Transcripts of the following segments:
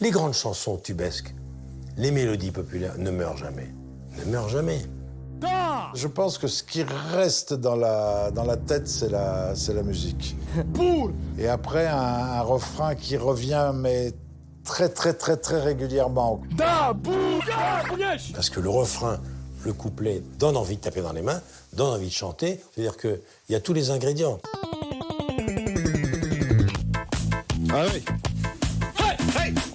Les grandes chansons tubesques, les mélodies populaires ne meurent jamais. Ne meurent jamais. Je pense que ce qui reste dans la tête, c'est la musique. Et après, un refrain qui revient, mais très régulièrement. Parce que le refrain, le couplet donne envie de taper dans les mains, donne envie de chanter. C'est-à-dire qu'il y a tous les ingrédients. Ah oui.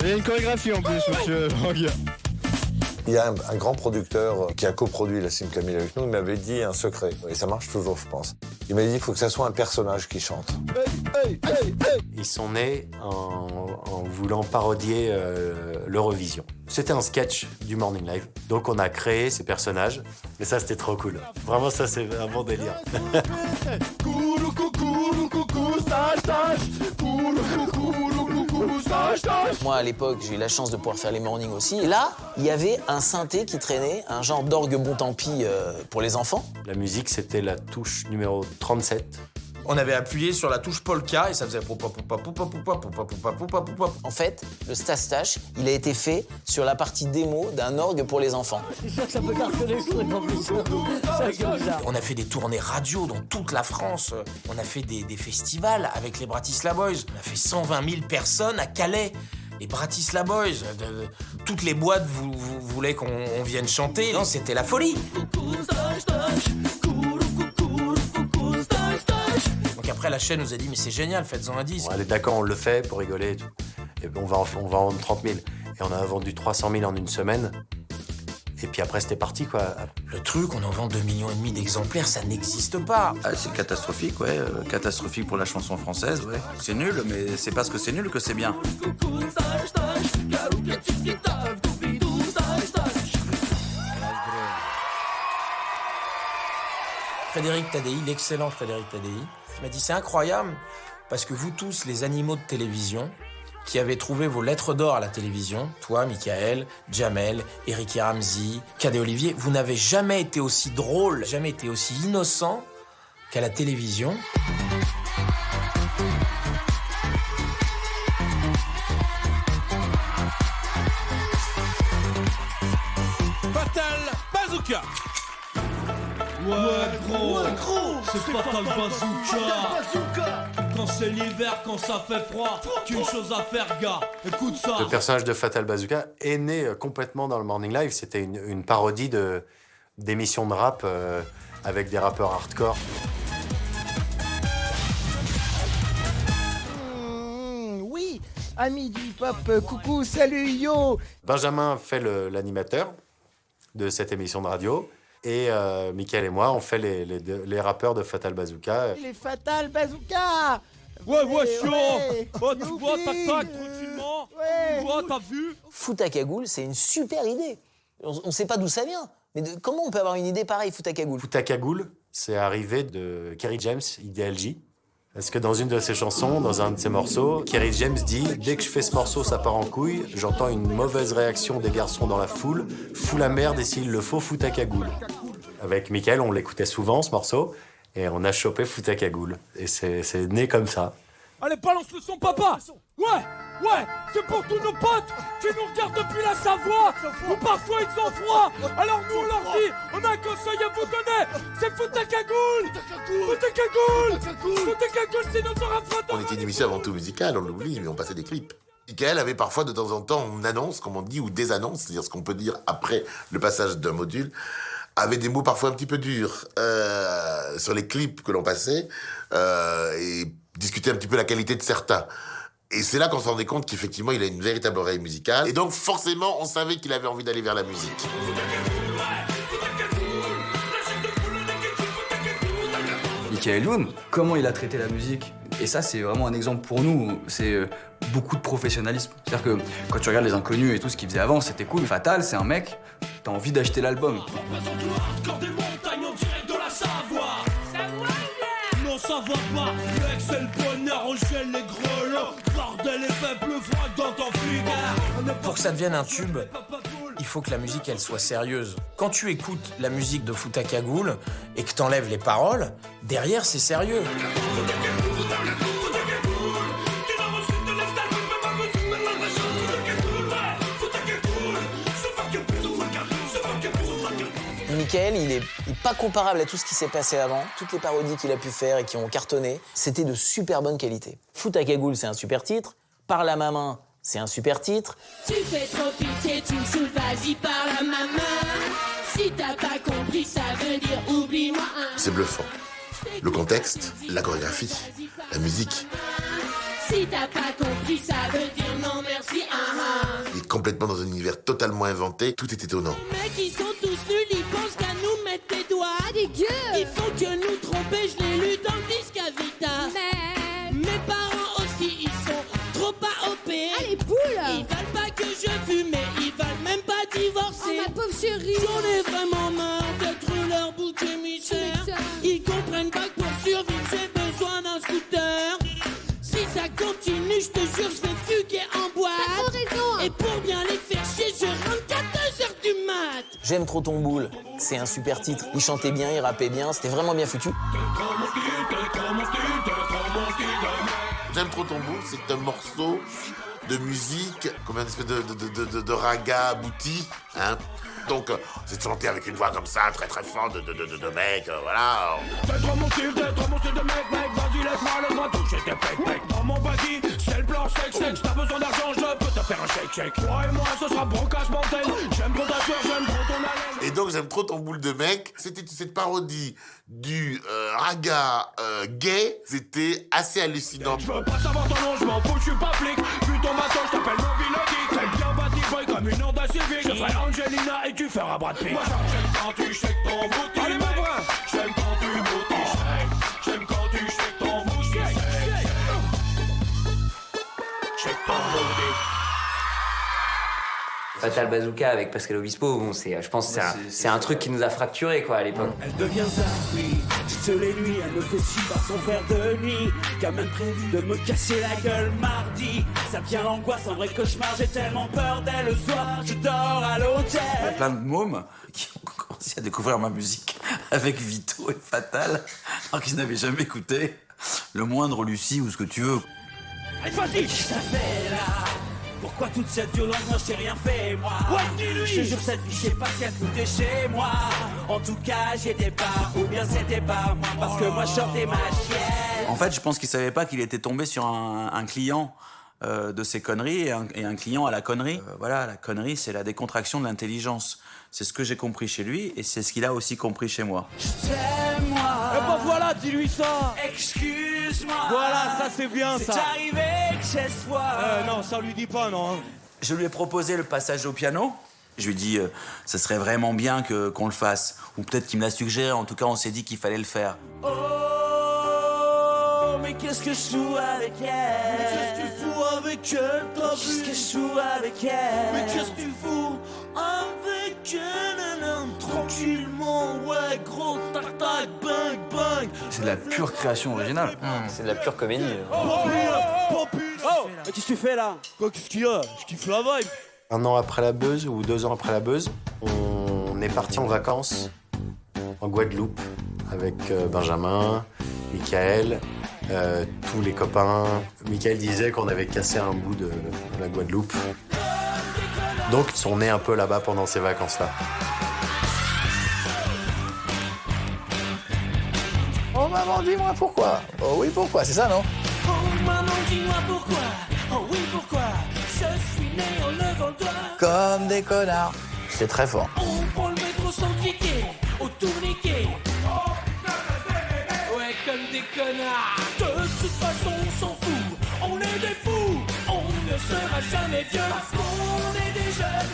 Il y a une chorégraphie en plus, monsieur Ranguier. Il y a un grand producteur qui a coproduit La Cime Camille avec nous, il m'avait dit un secret, et ça marche toujours, je pense. Il m'a dit qu'il faut que ça soit un personnage qui chante. Ils sont nés en voulant parodier l'Eurovision. C'était un sketch du Morning Live, donc on a créé ces personnages, et ça c'était trop cool. Vraiment ça c'est un bon délire. Moi, à l'époque, j'ai eu la chance de pouvoir faire les mornings aussi. Et là, il y avait un synthé qui traînait, un genre d'orgue bon tant pis pour les enfants. La musique, c'était la touche numéro 37. On avait appuyé sur la touche polka et ça faisait poupa poupa poupa poupa poupa poupa poupa poupa. En fait, le Stastache, il a été fait sur la partie démo d'un orgue pour les enfants. C'est sûr que ça peut cartonner ce truc en plus. C'est comme ça. On a fait des tournées radio dans toute la France. On a fait des festivals avec les Bratislava Boys. On a fait 120 000 personnes à Calais. Les Bratislava Boys. Toutes les boîtes voulaient qu'on vienne chanter. Non, c'était la folie. Donc après, la chaîne nous a dit, mais c'est génial, faites-en un disque. Bon, allez, d'accord, on le fait pour rigoler et tout. Et on va en vendre 30 000. Et on a vendu 300 000 en une semaine. Et puis après, c'était parti, quoi. Le truc, on en vend 2,5 millions d'exemplaires, ça n'existe pas. Ah, c'est catastrophique, ouais. Catastrophique pour la chanson française, ouais. C'est nul, mais c'est parce que c'est nul que c'est bien. Frédéric Tadei, l'excellent Frédéric Tadei, m'a dit, c'est incroyable, parce que vous tous, les animaux de télévision, qui avez trouvé vos lettres d'or à la télévision, toi, Michael, Jamel, Eric et Ramsey, Cadet Olivier, vous n'avez jamais été aussi drôle, jamais été aussi innocent qu'à la télévision. Fatal Bazooka. Ouais gros, c'est Fatal Bazooka. Quand c'est l'hiver, quand ça fait froid, qu'une chose à faire, gars, écoute ça. Le personnage de Fatal Bazooka est né complètement dans le Morning Live. C'était une parodie d'émissions de rap avec des rappeurs hardcore. Oui, amis du hip-hop, coucou, salut, yo. Benjamin fait l'animateur de cette émission de radio. Et Mickaël et moi, on fait les rappeurs de Fatal Bazooka. Les Fatal Bazooka. Ouais, chiant. Ouais. Oh, tu vois, tac, tranquillement. Ouais. Tu vois, t'as vu? Foot à cagoule, c'est une super idée. On sait pas d'où ça vient. Mais comment on peut avoir une idée pareille, foot à cagoule? Foot à cagoule, c'est arrivé de Kerry James, Ideal J. Parce que dans une de ses chansons, dans un de ses morceaux, Kerry James dit « Dès que je fais ce morceau, ça part en couille. J'entends une mauvaise réaction des garçons dans la foule. Fous la merde et s'il le faut, foot à cagoule. » Avec Mickaël, on l'écoutait souvent, ce morceau, et on a chopé foot à cagoule. Et c'est né comme ça. Allez, balance le son, papa. Ouais, c'est pour tous nos potes qui nous regardent depuis la Savoie, ou parfois ils ont froid. Alors nous, on leur dit, on a un conseil à vous donner, c'est foot à cagoule. Foot à cagoule, c'est notre rafraîchissement. On était une émission avant tout musicale, on l'oublie, mais on passait des clips. Michael avait parfois de temps en temps une annonce, comme on dit, ou des annonces, c'est-à-dire ce qu'on peut dire après le passage d'un module, avait des mots parfois un petit peu durs sur les clips que l'on passait et discuter un petit peu la qualité de certains. Et c'est là qu'on se rendait compte qu'effectivement, il a une véritable oreille musicale. Et donc, forcément, on savait qu'il avait envie d'aller vers la musique. Michael Youn, comment il a traité la musique? Et ça, c'est vraiment un exemple pour nous. C'est beaucoup de professionnalisme. C'est-à-dire que quand tu regardes Les Inconnus et tout ce qu'il faisait avant, c'était cool. Fatal, c'est un mec, t'as envie d'acheter l'album. Ça va pas, mec, c'est le bonheur, on gèle les grelots. Bordel et fait plus froid dans ton frigard. Pour que ça devienne un tube, il faut que la musique, elle soit sérieuse. Quand tu écoutes la musique de Foot à cagoule et que t'enlèves les paroles, derrière, c'est sérieux. Michael, il est pas comparable à tout ce qui s'est passé avant. Toutes les parodies qu'il a pu faire et qui ont cartonné, c'était de super bonne qualité. Fout ta cagoule, c'est un super titre. Parle à ma main, c'est un super titre. Tu fais trop pitié, tu me saoules, vas-y, parle à ma main. Si t'as pas compris, ça veut dire oublie-moi. C'est bluffant. Le contexte, la chorégraphie, la musique. Si t'as pas compris, ça veut dire non merci. Il est complètement dans un univers totalement inventé. Tout est étonnant. Les mecs, ils sont tous nuls, ils pensent qu'à nous mettre des doigts. Dégueu. Ils font que nous tromper, je l'ai lu dans le disque à Vita. Mais mes parents aussi, ils sont trop AOP. Ah, les poules. Ils veulent pas que je fume, mais ils veulent même pas divorcer. Oh, ma pauvre chérie. J'en ai vraiment marre d'être leur bouc émissaire. Ils comprennent pas que pour survivre, j'ai besoin d'un scooter. Si ça continue, je te jure, je vais fuguer en boîte. T'as trop raison. Et pour bien les faire chier, je rentre qu'à 2h du mat. J'aime trop ton boule, c'est un super titre. Il chantait bien, il rappait bien, c'était vraiment bien foutu. J'aime trop ton bout, c'est un morceau de musique, comme une espèce de raga abouti, hein. Donc, c'est de chanter avec une voix comme ça, très très forte, de mec, voilà. T'es trop mon style de mec, vas-y laisse-moi toucher tes pecs. Dans mon buggy, c'est le plan sexe, t'as besoin d'argent, je peux te faire un shake. Toi et moi, ce sera broncage mortel, j'aime trop ta soeur, j'aime trop ton haleine. Et donc, j'aime trop ton boule de mec. C'était cette parodie du raga gay, c'était assez hallucinant. Je veux pas savoir ton nom, je m'en fous, je suis pas flic. Vu ton matin, je t'appelle Moby Lucky. T'es bien bâti boy comme une Honda Civic. Je ferai Angelina et tu feras Brad Pitt. Moi j'aime quand tu shakes ton booty. Allez mon bras. J'aime quand tu booty shake. J'aime quand tu shakes ton booty shake. Shake ton booty. Fatal Bazooka avec Pascal Obispo, bon, je pense que c'est un truc qui nous a fracturés quoi à l'époque. Elle devient Zari, toutes les nuits, elle me fait si par son verre de nuit, qui a même prévu de me casser la gueule mardi. Ça devient l'angoisse, un vrai cauchemar, j'ai tellement peur d'elle le soir, je dors à l'hôtel. Il y a plein de mômes qui ont commencé à découvrir ma musique avec Vito et Fatal, alors qu'ils n'avaient jamais écouté le moindre Lucie ou ce que tu veux. Allez, vas-y, ça fait là. Pourquoi toute cette violence, moi je t'ai rien fait moi. Ouais, dis-lui. Je te jure cette vie, je sais pas ce qu'elle foutait chez moi. En tout cas, j'étais pas, ou bien c'était pas moi. Parce que moi je chantais ma chienne. En fait, je pense qu'il savait pas qu'il était tombé sur un client de ses conneries et un client à la connerie. Voilà, la connerie, c'est la décontraction de l'intelligence. C'est ce que j'ai compris chez lui et c'est ce qu'il a aussi compris chez moi. C'est moi. Et ben voilà, dis-lui ça. Excuse-moi. Voilà, ça c'est bien ça. C'est arrivé que cette fois. Non, ça lui dit pas, non. Je lui ai proposé le passage au piano. Je lui ai dit, ça serait vraiment bien qu'on le fasse. Ou peut-être qu'il me l'a suggéré, en tout cas on s'est dit qu'il fallait le faire. Oh, mais qu'est-ce que je fous avec elle? Mais qu'est-ce que tu fous avec elle, t'as vu? Qu'est-ce que je fous avec elle? Mais qu'est-ce que tu fous avec elle? Tranquillement, ouais, gros, tac, tac, bang, bang. C'est de la pure création originale. C'est de la pure comédie. Oh, qu'est-ce que tu fais là? Quoi, qu'est-ce qu'il y a? Je kiffe la vibe. 1 an après la buzz ou 2 ans après la buzz, on est parti en vacances en Guadeloupe avec Benjamin, Michael, tous les copains. Michael disait qu'on avait cassé un bout de la Guadeloupe. Donc on est un peu là-bas pendant ces vacances-là. Oh maman, dis-moi pourquoi. Oh oui, pourquoi, c'est ça, non? Oh maman, dis-moi pourquoi. Oh oui, pourquoi. Je suis né en levant le doigt. Comme des connards. C'est très fort. On prend le métro sans cliquer, au tourniquet. Ouais, comme des connards. De toute façon, on s'en fout. On est des fous. On ne sera jamais vieux parce qu'on est des jeunes.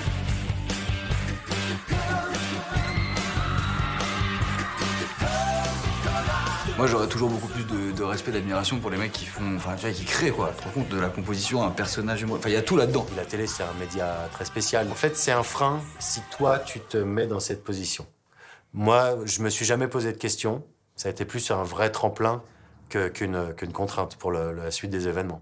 Moi, j'aurais toujours beaucoup plus de respect, d'admiration pour les mecs qui font, enfin, tu vois, qui créent, quoi. Tu te rends compte de la composition, un personnage humour. Enfin, il y a tout là-dedans. La télé, c'est un média très spécial. En fait, c'est un frein si toi, tu te mets dans cette position. Moi, je me suis jamais posé de questions. Ça a été plus un vrai tremplin qu'une contrainte pour la suite des événements.